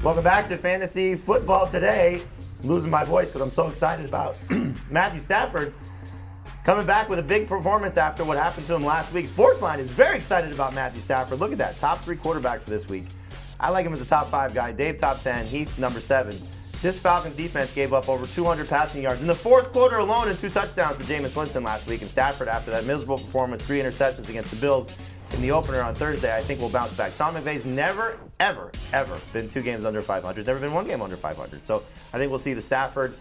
Welcome back to Fantasy Football Today. I'm losing my voice because I'm so excited about Matthew Stafford coming back with a big performance after what happened to him last week. Sportsline is very excited about Matthew Stafford. Look at that, top 3 quarterback for this week. I like him as a top 5 guy. Dave, top 10. Heath, number 7. This Falcons defense gave up over 200 passing yards in the fourth quarter alone and 2 touchdowns to Jameis Winston last week. And Stafford, after that miserable performance, 3 interceptions against the Bills in the opener on Thursday, I think will bounce back. Sean McVay's never, ever, ever been 2 games under 500. Never been 1 game under 500. So I think we'll see the Stafford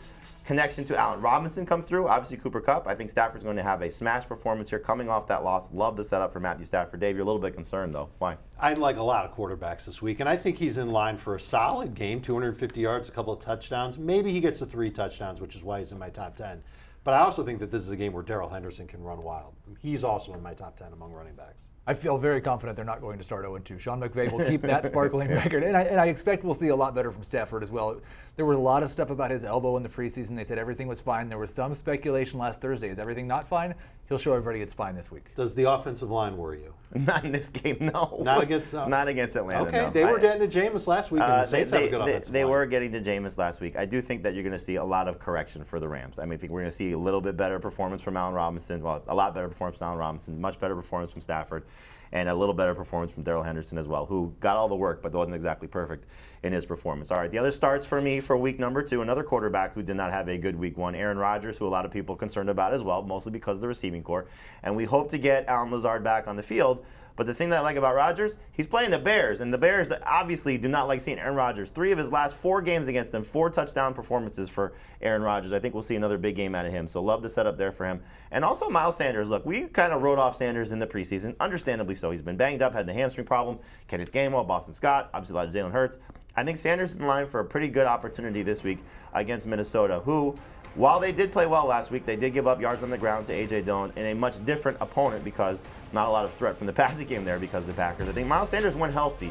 connection to Allen Robinson come through. Obviously, Cooper Kupp. I think Stafford's going to have a smash performance here coming off that loss. Love the setup for Matthew Stafford. Dave, you're a little bit concerned, though. Why? I like a lot of quarterbacks this week, and I think he's in line for a solid game, 250 yards, a couple of touchdowns. Maybe he gets to 3 touchdowns, which is why he's in my top 10. But I also think that this is a game where Darrell Henderson can run wild. He's also in my top 10 among running backs. I feel very confident they're not going to start 0-2. Sean McVay will keep that sparkling record. And I expect we'll see a lot better from Stafford as well. There was a lot of stuff about his elbow in the preseason. They said everything was fine. There was some speculation last Thursday. Is everything not fine? He'll show everybody it's fine this week. Does the offensive line worry you? Not in this game, no. Not against not against Atlanta, okay, no. they were getting to Jameis last week, and the Saints have a good offensive They line. were getting to Jameis last week. I do think that you're going to see a lot of correction for the Rams. I think we're going to see a little bit better performance from Allen Robinson. Well, a lot better performance from Allen Robinson, much better performance from Stafford, and a little better performance from Darrell Henderson as well, who got all the work but wasn't exactly perfect in his performance. All right, the other starts for me for week number 2, another quarterback who did not have a good week 1, Aaron Rodgers, who a lot of people are concerned about as well, mostly because of the receiving core. And we hope to get Allen Lazard back on the field. But the thing that I like about Rodgers, he's playing the Bears, and the Bears obviously do not like seeing Aaron Rodgers. 3 of his last 4 games against them, 4 touchdown performances for Aaron Rodgers. I think we'll see another big game out of him, so love the setup there for him. And also Miles Sanders. Look, we kind of wrote off Sanders in the preseason, understandably so. He's been banged up, had the hamstring problem. Kenneth Gainwell, Boston Scott, obviously a lot of Jalen Hurts. I think Sanders is in line for a pretty good opportunity this week against Minnesota, who, while they did play well last week, they did give up yards on the ground to A.J. Dillon in a much different opponent because not a lot of threat from the passing game there because of the Packers. I think Miles Sanders, when healthy,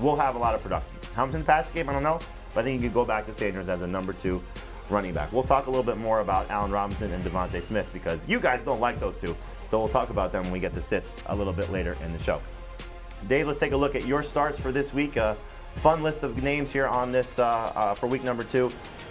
will have a lot of production. How much in the passing game, I don't know, but I think you could go back to Sanders as a number 2 running back. We'll talk a little bit more about Allen Robinson and Devontae Smith because you guys don't like those 2, so we'll talk about them when we get to sits a little bit later in the show. Dave, let's take a look at your starts for this week. Fun list of names here on this for week number 2.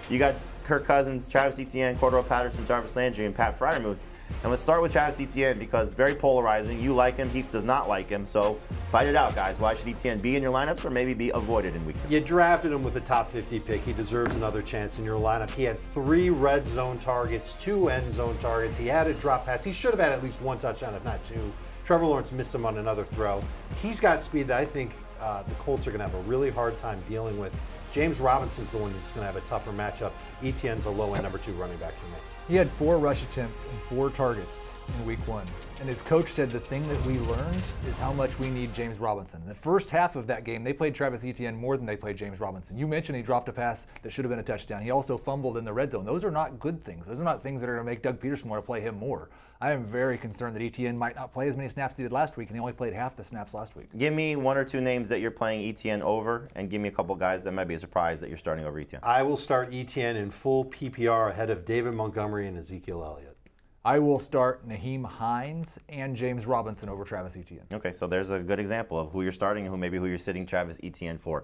You got Kirk Cousins, Travis Etienne, Cordarrelle Patterson, Jarvis Landry, and Pat Freiermuth. And let's start with Travis Etienne because very polarizing. You like him, Heath does not like him. So fight it out, guys. Why should Etienne be in your lineups or maybe be avoided in week 2? You drafted him with a top 50 pick. He deserves another chance in your lineup. He had 3 red zone targets, 2 end zone targets. He had a drop pass. He should have had at least 1 touchdown, if not 2. Trevor Lawrence missed him on another throw. He's got speed that I think the Colts are going to have a really hard time dealing with. James Robinson's the one that's going to have a tougher matchup. Etienne's a low-end number 2 running back for me. He had 4 rush attempts and 4 targets in week 1. And his coach said the thing that we learned is how much we need James Robinson. In the first half of that game, they played Travis Etienne more than they played James Robinson. You mentioned he dropped a pass that should have been a touchdown. He also fumbled in the red zone. Those are not good things. Those are not things that are going to make Doug Peterson want to play him more. I am very concerned that Etienne might not play as many snaps as he did last week, and he only played half the snaps last week. Give me 1 or 2 names that you're playing Etienne over, and give me a couple guys that might be a surprise that you're starting over Etienne. I will start Etienne in full PPR ahead of David Montgomery and Ezekiel Elliott. I will start Naheem Hines and James Robinson over Travis Etienne. Okay, so there's a good example of who you're starting and who you're sitting Travis Etienne for.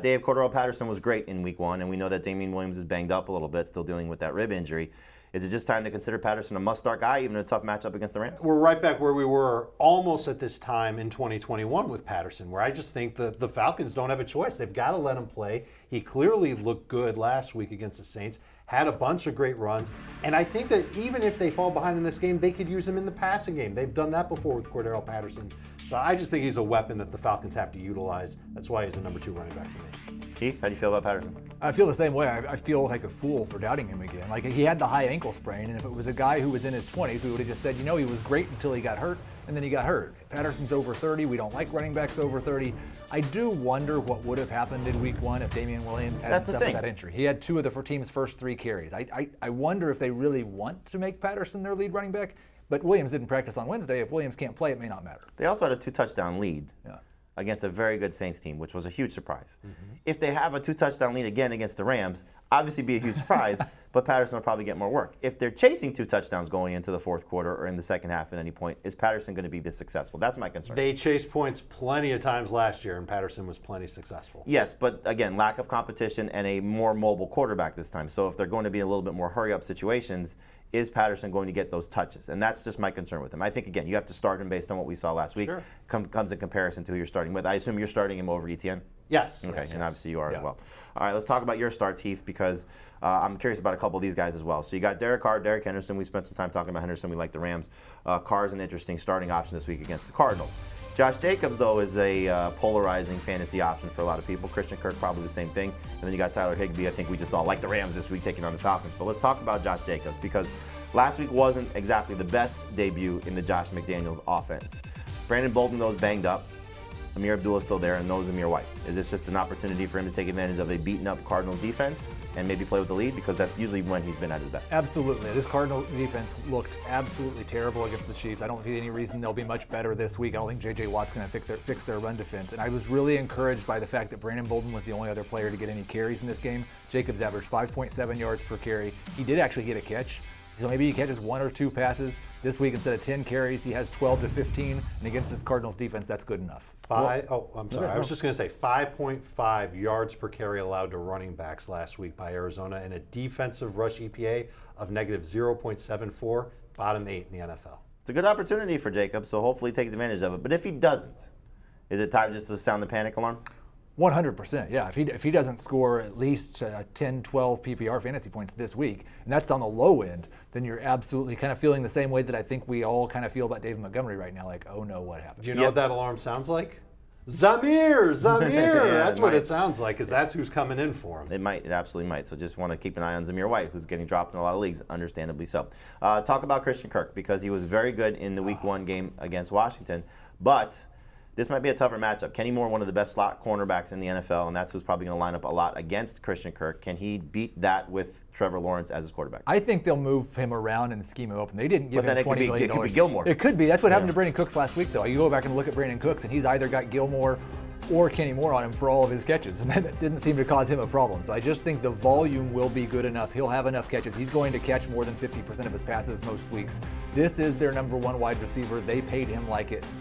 Dave, Cordarrelle Patterson was great in week 1, and we know that Damian Williams is banged up a little bit, still dealing with that rib injury. Is it just time to consider Patterson a must-start guy, even in a tough matchup against the Rams? We're right back where we were almost at this time in 2021 with Patterson, where I just think the Falcons don't have a choice. They've got to let him play. He clearly looked good last week against the Saints, had a bunch of great runs, and I think that even if they fall behind in this game, they could use him in the passing game. They've done that before with Cordarrelle Patterson. So I just think he's a weapon that the Falcons have to utilize. That's why he's a number 2 running back for me. Keith, how do you feel about Patterson? I feel the same way. I feel like a fool for doubting him again. Like, he had the high ankle sprain, and if it was a guy who was in his 20s, we would have just said, he was great until he got hurt, and then he got hurt. Patterson's over 30. We don't like running backs over 30. I do wonder what would have happened in week 1 if Damian Williams hadn't suffered that injury. He had 2 of the team's first 3 carries. I wonder if they really want to make Patterson their lead running back, but Williams didn't practice on Wednesday. If Williams can't play, it may not matter. They also had a 2-touchdown lead. Yeah. Against a very good Saints team, which was a huge surprise. If they have a 2-touchdown lead again against the Rams, obviously be a huge surprise. but Patterson will probably get more work. If they're chasing 2 touchdowns going into the fourth quarter or in the second half at any point, is Patterson going to be this successful? That's my concern. They chased points plenty of times last year, and Patterson was plenty successful. Yes, but again, lack of competition and a more mobile quarterback this time. So if they're going to be in a little bit more hurry-up situations, is Patterson going to get those touches? And that's just my concern with him. I think, again, you have to start him based on what we saw last week. Sure. Comes in comparison to who you're starting with. I assume you're starting him over Etienne? Yes. Okay, yes, and yes. obviously you are Yeah. as well. All right, let's talk about your starts, Heath, because I'm curious about a couple of these guys as well. So you got Derek Carr, Derek Henderson. We spent some time talking about Henderson. We like the Rams. Carr's an interesting starting option this week against the Cardinals. Josh Jacobs, though, is a polarizing fantasy option for a lot of people. Christian Kirk, probably the same thing. And then you got Tyler Higbee. I think we just all like the Rams this week taking on the Falcons. But let's talk about Josh Jacobs, because last week wasn't exactly the best debut in the Josh McDaniels offense. Brandon Bolden, though, is banged up. Amir Abdullah's still there, and no Zamir White. Is this just an opportunity for him to take advantage of a beaten-up Cardinals defense and maybe play with the lead? Because that's usually when he's been at his best. Absolutely. This Cardinal defense looked absolutely terrible against the Chiefs. I don't see any reason they'll be much better this week. I don't think J.J. Watt's going to fix their run defense. And I was really encouraged by the fact that Brandon Bolden was the only other player to get any carries in this game. Jacobs averaged 5.7 yards per carry. He did actually get a catch. So maybe he catches 1 or 2 passes. This week, instead of 10 carries, he has 12 to 15. And against this Cardinals defense, that's good enough. I'm sorry. I was just going to say 5.5 yards per carry allowed to running backs last week by Arizona, and a defensive rush EPA of negative 0.74, bottom 8 in the NFL. It's a good opportunity for Jacobs, so hopefully he takes advantage of it. But if he doesn't, is it time just to sound the panic alarm? 100%, yeah. If he doesn't score at least 10, 12 PPR fantasy points this week, and that's on the low end, then you're absolutely kind of feeling the same way that I think we all kind of feel about David Montgomery right now, like, oh no, what happened? Do you know what that alarm sounds like? Zamir! That's what it sounds like, because that's who's coming in for him. It absolutely might. So just want to keep an eye on Zamir White, who's getting dropped in a lot of leagues, understandably so. Talk about Christian Kirk, because he was very good in the Week 1 game against Washington, but this might be a tougher matchup. Kenny Moore, one of the best slot cornerbacks in the NFL, and that's who's probably going to line up a lot against Christian Kirk. Can he beat that with Trevor Lawrence as his quarterback? I think they'll move him around and scheme him open. They didn't give him $20 million. It could be Gilmore. It could be. That's what happened to Brandon Cooks last week, though. You go back and look at Brandon Cooks, and he's either got Gilmore or Kenny Moore on him for all of his catches, and that didn't seem to cause him a problem. So I just think the volume will be good enough. He'll have enough catches. He's going to catch more than 50% of his passes most weeks. This is their number 1 wide receiver. They paid him like it.